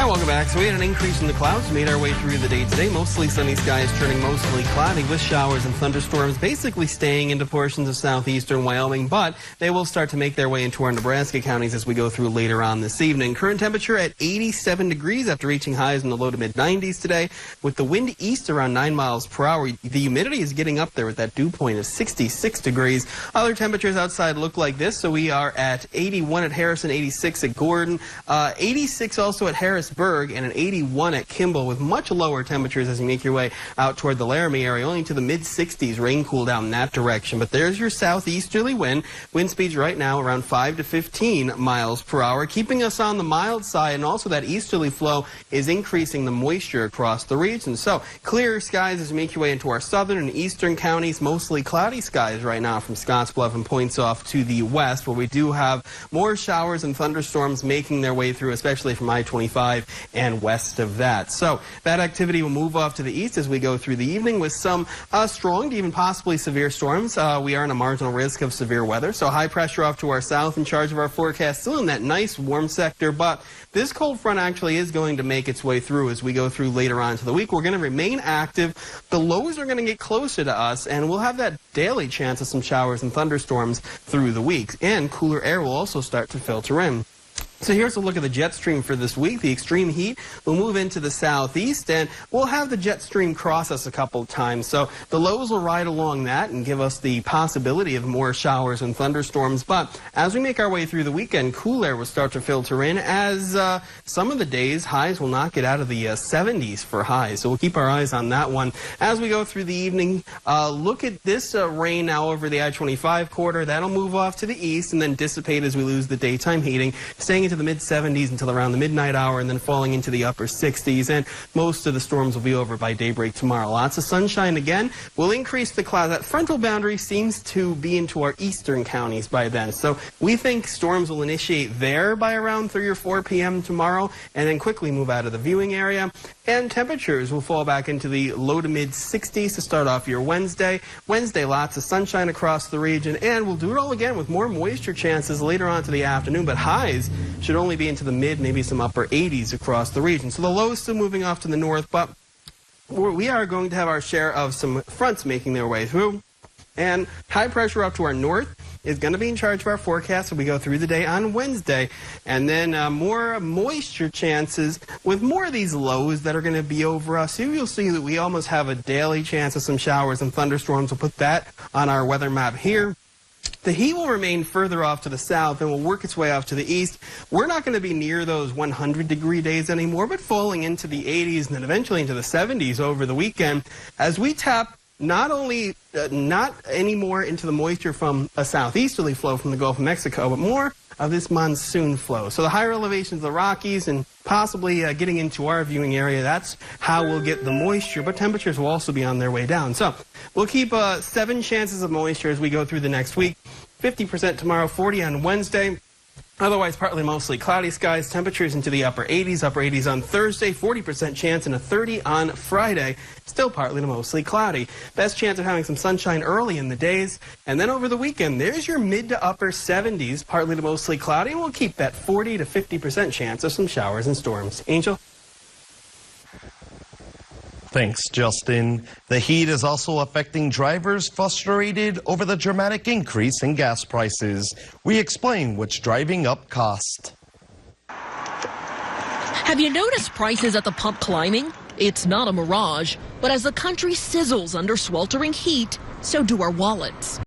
Yeah, welcome back. So we had an increase in the clouds. We made our way through the day today. Mostly sunny skies turning mostly cloudy with showers and thunderstorms basically staying into portions of southeastern Wyoming, but they will start to make their way into our Nebraska counties as we go through later on this evening. Current temperature at 87 degrees after reaching highs in the low to mid 90s today with the wind east around 9 miles per hour. The humidity is getting up there with that dew point of 66 degrees. Other temperatures outside look like this. So we are at 81 at Harrison, 86 at Gordon, 86 also at Harrisburg, and an 81 at Kimball with much lower temperatures as you make your way out toward the Laramie area, only to the mid-60s. Rain cool down in that direction. But there's your southeasterly wind. Wind speeds right now around 5 to 15 miles per hour, keeping us on the mild side, and also that easterly flow is increasing the moisture across the region. So clear skies as you make your way into our southern and eastern counties. Mostly cloudy skies right now from Scottsbluff and points off to the west, where we do have more showers and thunderstorms making their way through, especially from I-25 and west of that. So that activity will move off to the east as we go through the evening with some strong to even possibly severe storms. We are in a marginal risk of severe weather. So high pressure off to our south in charge of our forecast, still in that nice warm sector, but this cold front actually is going to make its way through as we go through later on to the week. We're going to remain active. The lows are going to get closer to us, and we'll have that daily chance of some showers and thunderstorms through the week. And cooler air will also start to filter in. So here's a look at the jet stream for this week. The extreme heat will move into the southeast, and we'll have the jet stream cross us a couple of times. So the lows will ride along that and give us the possibility of more showers and thunderstorms. But as we make our way through the weekend, cool air will start to filter in as some of the days, highs will not get out of the 70s for highs. So we'll keep our eyes on that one. As we go through the evening, look at this rain now over the I-25 corridor. That'll move off to the east and then dissipate as we lose the daytime heating, staying into the mid-70s until around the midnight hour and then falling into the upper 60s. And most of the storms will be over by daybreak tomorrow. Lots of sunshine again. We'll increase the cloud. That frontal boundary seems to be into our eastern counties by then. So we think storms will initiate there by around 3 or 4 p.m. tomorrow and then quickly move out of the viewing area. And temperatures will fall back into the low to mid 60s to start off your Wednesday. Wednesday, lots of sunshine across the region, and we'll do it all again with more moisture chances later on to the afternoon, but highs should only be into the mid, maybe some upper 80s across the region. So the lows still moving off to the north, but we are going to have our share of some fronts making their way through. And high pressure up to our north is going to be in charge of our forecast as we go through the day on Wednesday. And then more moisture chances with more of these lows that are going to be over us. So you'll see that we almost have a daily chance of some showers and thunderstorms. We'll put that on our weather map here. The heat will remain further off to the south and will work its way off to the east. We're not going to be near those 100-degree days anymore, but falling into the 80s and then eventually into the 70s over the weekend as we tap not anymore into the moisture from a southeasterly flow from the Gulf of Mexico, but more of this monsoon flow. So the higher elevations of the Rockies and possibly getting into our viewing area, that's how we'll get the moisture, but temperatures will also be on their way down. So we'll keep 7 chances of moisture as we go through the next week. 50% tomorrow, 40 on Wednesday. Otherwise, partly mostly cloudy skies, temperatures into the upper 80s on Thursday, 40% chance, and a 30 on Friday. Still partly to mostly cloudy. Best chance of having some sunshine early in the days. And then over the weekend, there's your mid to upper 70s, partly to mostly cloudy, and we'll keep that 40 to 50% chance of some showers and storms. Angel? Thanks, Justin. The heat is also affecting drivers frustrated over the dramatic increase in gas prices. We explain what's driving up cost. Have you noticed prices at the pump climbing? It's not a mirage, but as the country sizzles under sweltering heat, so do our wallets.